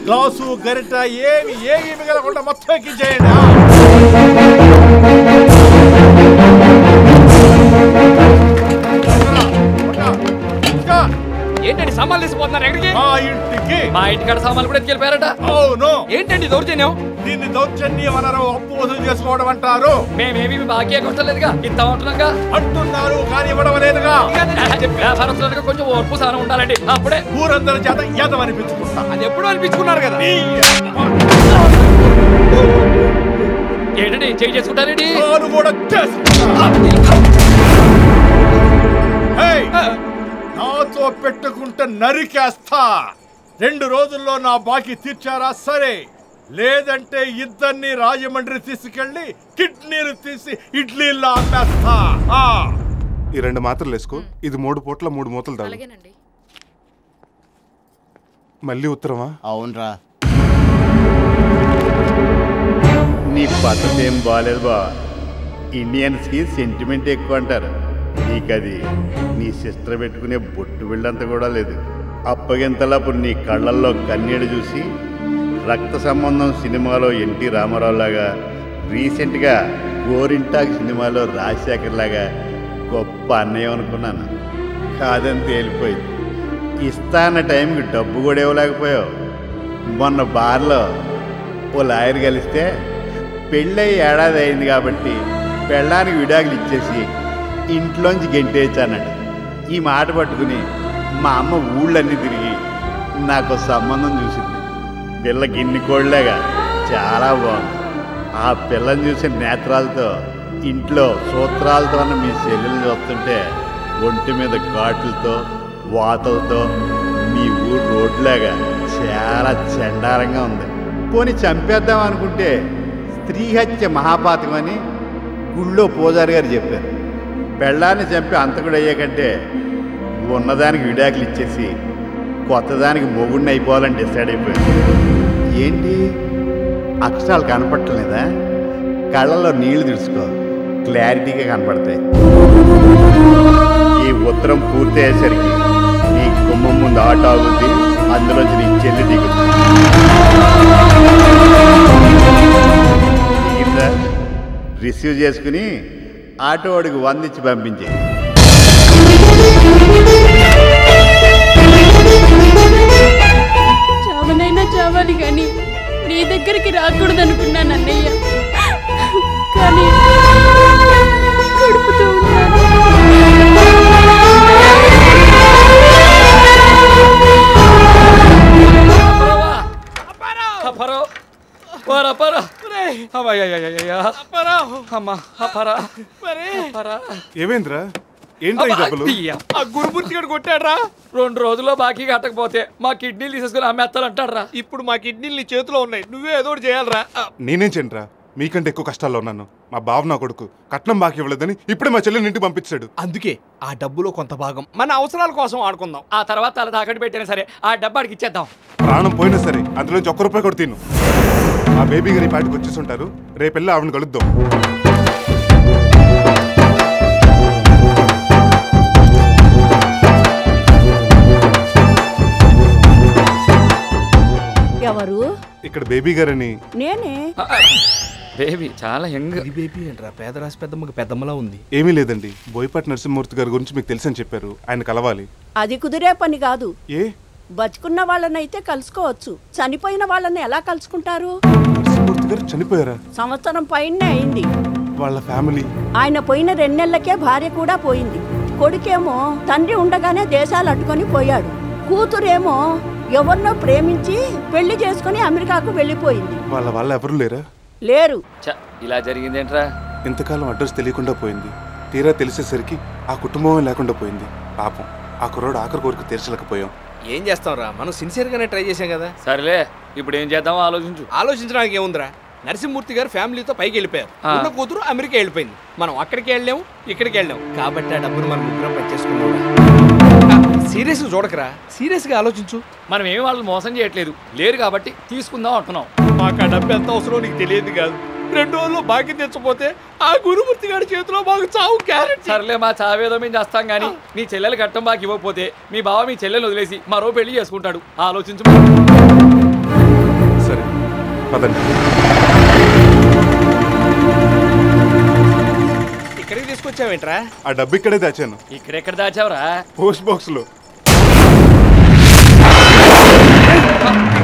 Glass గరిట ఏమి మిగలకుండా మొత్తం ఎక్కించేయండి. ఏంటండి సామాన్లు తీసుకుపోతున్నారు ఎక్కడికి? మా ఇంటికి. మా ఇంటికాడ సామాన్లు కూడా ఎత్తుకెళ్ళిపోయారట. అవును. ఏంటండి దౌర్జన్యం? దీన్ని దౌర్జన్యం అనరు, అప్పు వసూలు చేసుకోవడం అంటారు. మేమేమి బాకీ కొట్టలేదుగా, ఇంత ఉంటున్నాగా అంటున్నారు కానీ ఇవ్వడం లేదుగా. వ్యాపారస్తులుగా కొంచెం ఓర్పు సారం ఉండాలండి. అప్పుడే ఊరందరి చేత ఏదం అనిపించుకుంటా. అది ఎప్పుడు అనిపించుకున్నారు కదా. ఏంటండి చేయి చేసుకుంటారండి? కూడా నాతో పెట్టుకుంటే నరికేస్తా. 2 రోజుల్లో నా బాకీ తీర్చారా సరే, లేదంటే ఇద్దరిని రాజమండ్రి తీసుకెళ్లి కిడ్నీలు తీసి ఇడ్లీలా అమ్మేస్తా. ఈ 2 మాత్రలు వేసుకో. ఇది 3 పూట్ల 3 మూతలు తాగు. మళ్ళీ ఉత్తరమా? అవునరా, నీ పద్ధతి ఏం బాగాలేదు బా. ఇండియన్స్కి సెంటిమెంట్ ఎక్కువ అంటారు. నీకది నీ సిస్టర్ పెట్టుకునే బొట్టు బిళ్ళంత కూడా లేదు. అప్పగింతలప్పుడు నీ కళ్ళల్లో కన్నీడు చూసి రక్త సంబంధం సినిమాలో ఎన్టీ రామారావు లాగా, రీసెంట్గా గోరింటాక్ సినిమాలో రాజశేఖర్ లాగా గొప్ప అన్నయ్య అనుకున్నాను. కాదని తేలిపోయింది. ఇస్తా అన్న టైంకి డబ్బు కూడా ఇవ్వలేకపోయావు. మొన్న బార్లో ఓ లాయర్ కలిస్తే పెళ్ళై ఏడాది అయింది కాబట్టి పెళ్ళానికి విడాకులు ఇచ్చేసి ఇంట్లోంచి గెంటేయచ్చానండి. ఈ మాట పట్టుకుని మా అమ్మ ఊళ్ళన్నీ తిరిగి నాకు సంబంధం చూసింది. పిల్ల గిన్ని కోళ్ళగా చాలా బాగుంది. ఆ పిల్లని చూసిన నేత్రాలతో ఇంట్లో సూత్రాలతో ఉన్న మీ చెల్లెలు చూస్తుంటే ఒంటి మీద ఘాట్లతో వాతలతో మీ ఊరు రోడ్లాగా చాలా చండాలంగా ఉంది. పోనీ చంపేద్దాం అనుకుంటే స్త్రీ హత్య మహాపాతకం అని గుళ్ళో పూజారి గారు చెప్పారు. పెళ్ళాన్ని చంపి అంతకుడు అయ్యాకంటే ఉన్నదానికి విడాకులు ఇచ్చేసి కొత్తదానికి మొగుడిని అయిపోవాలని డిసైడ్ అయిపోయాను. ఏంటి అక్షరాలు కనపడలేదా? కళ్ళల్లో నీళ్లు తుడుచుకో, క్లారిటీగా కనపడతాయి. ఈ ఉత్తరం పూర్తి అయ్యేసరికి నీ గుమ్మం ముందు ఆటో ఆగుద్ది, అందులోంచి నీ చెల్లి దిగుద్ది. దిగిందా? రిసీవ్ చేసుకుని ఆటో వాడికి 100 ఇచ్చి పంపించే. చావనైనా చావాలి కానీ నీ దగ్గరికి రాకూడదు అనుకున్నాను అన్నయ్య. కానీ కడుపుతూ ఉన్నాను. ఏమేంద్రా? ఏంట్రా ఈ డబ్బులు? ఆ గురుమూర్తి గారు కొట్టాడ్రా. 2 రోజుల్లో బాకీ కట్టకపోతే మా కిడ్నీలు తీసేసుకుని అమ్మేస్తానంటాడ్రా. ఇప్పుడు మా కిడ్నీలు నీ చేతిలో ఉన్నాయి, నువ్వే ఏదో ఒకటి చేయాలరా. నేనేం చేయనురా? మీకంటే ఎక్కువ కష్టాల్లో ఉన్నాను. మా బావ నా కొడుకు కట్నం బాకీ ఇవ్వలేదని ఇప్పుడే మా చెల్లెని ఇంటికి పంపించాడు. అందుకే ఆ డబ్బులో కొంత భాగం మన అవసరాల కోసం ఆడుకుందాం. ఆ తర్వాత అలా తాకట్టు పెట్టినా సరే ఆ డబ్బాడికి ఇచ్చేద్దాం. ప్రాణం పోయినా సరే అందులోంచి 1 రూపాయి కూడా తిను. ఆ బేబీ గారి పాటికి వచ్చేసి ఉంటారు. రేపెళ్ళి ఆవిడని కలుద్దాం. ఎవరు? ఇక్కడ బేబీ గారని. నేనే. బేబీ చాలా యంగ్. బేబీ ఏంట్రా, పేదరాశి పెద్దమ్మకి పెద్దమ్మలా ఉంది. ఏమీ లేదండి, బోయపాటి నరసింహమూర్తి గారి గురించి మీకు తెలుసని చెప్పారు. ఆయన కలవాలి. అది కుదిరే పని కాదు. ఏ? బతుకున్న వాళ్ళనైతే కలుసుకోవచ్చు, చనిపోయిన వాళ్ళని ఎలా కలుసుకుంటారు? నరసింహమూర్తి గారు చనిపోయారా? సంవత్సరం పైనే అయింది. వాళ్ళ ఫ్యామిలీ? ఆయన పోయిన 2 నెలలకే భార్య కూడా పోయింది. కొడుకేమో తండ్రి ఉండగానే దేశాలు అట్టుకొని పోయాడు. కూతురేమో ఎవరినో ప్రేమించి పెళ్లి చేసుకుని అమెరికాకు వెళ్ళిపోయింది. వాళ్ళ ఎవరు లేరా? లేరు. ఇలా జరిగిందేంట్రా? ఇంతకాలం అడ్రస్ తెలియకుండా పోయింది. తీరా తెలిసేసరికి ఆ కుటుంబం లేకుండా పోయింది. పాపం ఆ కుర్రోడు ఆఖరి కోరిక తీర్చలేకపోయాం. ఏం చేస్తాంరా, మనం సిన్సియర్ గానే ట్రై చేసాం కదా. సరేలే, ఇప్పుడు ఏం చేద్దామో ఆలోచించు. ఆలోచించడానికి ఏముందిరా, నరసింహమూర్తి గారు ఫ్యామిలీతో పైకి వెళ్ళిపోయారు. ఉన్న కూతురు అమెరికా వెళ్ళిపోయింది. మనం అక్కడికి వెళ్ళాము, ఇక్కడికి వెళ్ళాము. కాబట్టి ఆ డబ్బును మనం ముగ్గురం పనిచేసుకున్నాం. సీరియస్ చూడకరా, సీరియస్ గా ఆలోచించు. మనం ఏమి వాళ్ళని మోసం చేయట్లేదు, లేరు కాబట్టి తీసుకుందాం అంటున్నాం. మాకు ఆ డబ్బు ఎంత అవసరం నీకు తెలియదు కాదు. 2 రోజుల్లో బాకీ తెచ్చపోతే ఆ గురుమూర్తి గారి చేతిలో మాకు చావు గ్యారెంటీ. సర్లే, మా చావేదో మేము చేస్తాం గానీ నీ చెల్లెలు కట్టం బాకి ఇవ్వకపోతే మీ బావ మీ చెల్లెలు వదిలేసి మరో పెళ్లి చేసుకుంటాడు. ఆలోచించు. పదండి. ఇక్కడికి తీసుకొచ్చావేంట్రా? ఆ డబ్బు ఇక్కడే దాచాను. ఇక్కడెక్కడ దాచావురా? పోస్ట్ బాక్స్ లో.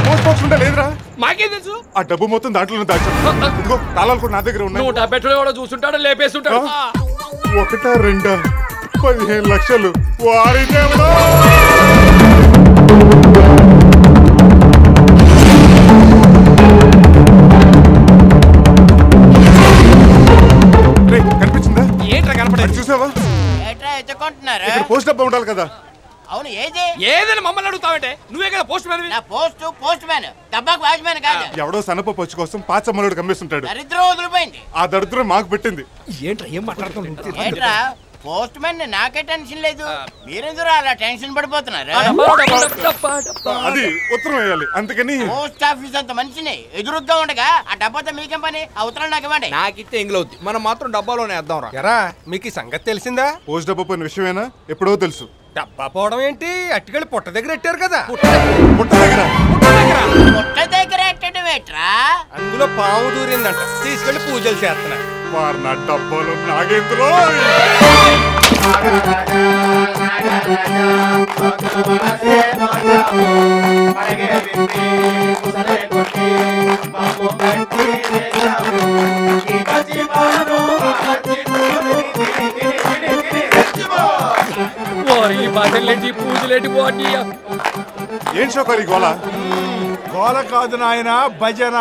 పోస్ట్ బాక్స్ ఉంటే లేదురా? మాకేం తెలుసు? ఆ డబ్బు మొత్తం దాంట్లోనే దాచాను. ఇదిగో తాళాలు కూడా నా దగ్గర ఉన్నాయి. 170 చూస్తుంటాడు, లేపేస్తుంటాడు. 1, 2, 15 లక్షలు. వారి దేవుడా! కనిపించిందా? ఏంట్రా కనపడేది? చూసావా? ఇక్కడ పోస్ట్ డబ్బా ఉండాలి కదా. అవును, ఏది ఏదైనా మమ్మల్ని అడుగుతావంటే? నువ్వే కదా పోస్ట్ మ్యాన్. నా పోస్ట్ మ్యాన్, డబ్బాకు వాచ్మ్యాన్ కాదు. ఎవడో సన్నపప్పు వచ్చి కోసం పాచమ్మలుడు కమ్మేస్తుంటాడు. దరిద్రం వదిలిపోయింది. ఆ దరిద్రం మాకు పెట్టింది. ఏంట్రా ఏం మాట్లాడుతున్నావు? ఏంట్రా పోస్ట్ మ్యాన్ నాకే టెన్షన్ లేదు, మీరెందుకు అలా టెన్షన్ పడిపోతున్నారు? అది ఉత్తరం వేయాలి, అందుకని. పోస్ట్ ఆఫీస్ అంత మనిషిని ఎదురుగ్గా ఉండగా ఆ డబ్బాతో మీకేం పని? ఆ ఉత్తరం నాకు ఇవ్వండి. నాకిస్తే ఎంగిలవుద్ది. మనం మాత్రం డబ్బాలోనే వేద్దాం రా. ఎరా మీకు ఈ సంగతి తెలిసిందా? పోస్ట్ డబ్బా పోయిన విషయమేనా? ఎప్పుడో తెలుసు. డబ్బా పోవడం ఏంటి? అట్టుకెళ్ళి పుట్ట దగ్గర ఎట్టారు కదా. పుట్ట దగ్గర పుట్ట దగ్గర ఎట్టడం ఏంట్రా? అందులో పాము దూరిందంట, తీసుకెళ్లి పూజలు చేస్తున్నారు. వారు నా డబ్బాలో నాగేంద్రో. ఏం షోకరి గోళ? గోల కాదు నాయన, భజన.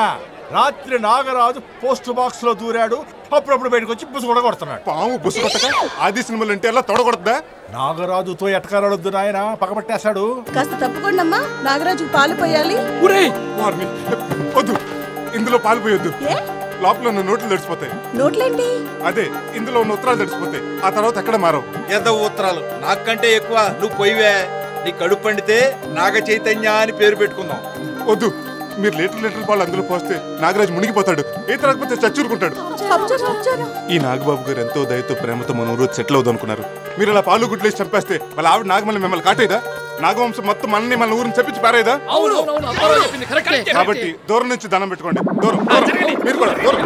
రాత్రి నాగరాజు పోస్ట్ బాక్స్ లో దూరాడు, అప్పుడప్పుడు బయటకు వచ్చి బుసు కూడా కొడుతున్నాడు. పాము బుసు కొట్టక ఆది సినిమాలు అంటే ఎలా తొడగొడద్దా? నాగరాజుతో ఎటకాలొద్దు నాయన, పగబట్టేశాడు. కాస్త తప్పుకోండమ్మా, నాగరాజు పాలు పోయాలి. వారిని వద్దు, ఇందులో పాలు పోయొద్దు. లోపల ఉన్న నోట్లు తడిసిపోతాయి. నోట్లేంటి? అదే ఇందులో ఉన్న ఉత్తరాలు తడిసిపోతాయి. ఆ తర్వాత ఎక్కడ మారవు. ఏదో ఉత్తరాలు నాకంటే ఎక్కువ నువ్వు పోయివే. నీ కడుపు పండితే నాగ చైతన్య అని పేరు పెట్టుకుందాం. వద్దు, మీరు లీటర్ పాలు అందులో పోస్తే నాగరాజు మునిగిపోతాడు. ఏ తరగతి చచ్చూరుకుంటాడు. ఈ నాగబాబు గారు ఎంతో దయతో ప్రేమతో మన ఊరు సెటిల్ అవుదాం అనుకున్నారు. మీరు అలా పాలు గుడ్లేసి చంపేస్తే వాళ్ళ ఆవిడ నాగమల్ని మిమ్మల్ని కాటేదా? నాగవంశం మొత్తం మనల్ని మన ఊరిని చెప్పించి పారేదా? కాబట్టి దూరం నుంచి దండం పెట్టుకోండి. దూరం మీరు కూడా దూరం.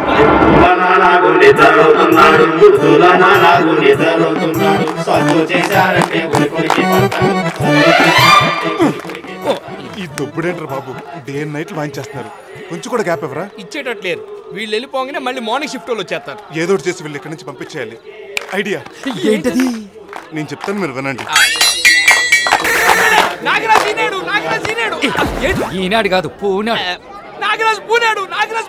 ఈ దొబ్బుడేంటారు బాబు, డే అండ్ నైట్ వాయించేస్తున్నారు. కొంచెం కూడా గ్యాప్ ఎవరా? ఇచ్చేటట్లేరు. వీళ్ళు వెళ్ళిపోగానే మళ్ళీ మార్నింగ్ షిఫ్ట్ వాళ్ళు వచ్చేస్తారు. ఏదో ఒకటి చేసి వీళ్ళు ఇక్కడి నుంచి పంపించేయాలి. ఐడియా ఏంటది? నేను చెప్తాను, మీరు వినండి. నాగరాజు ఈనాడు. ఈనాడు కాదు, పూనాడు. నాగరాజు పూనాడు. నాగరాజు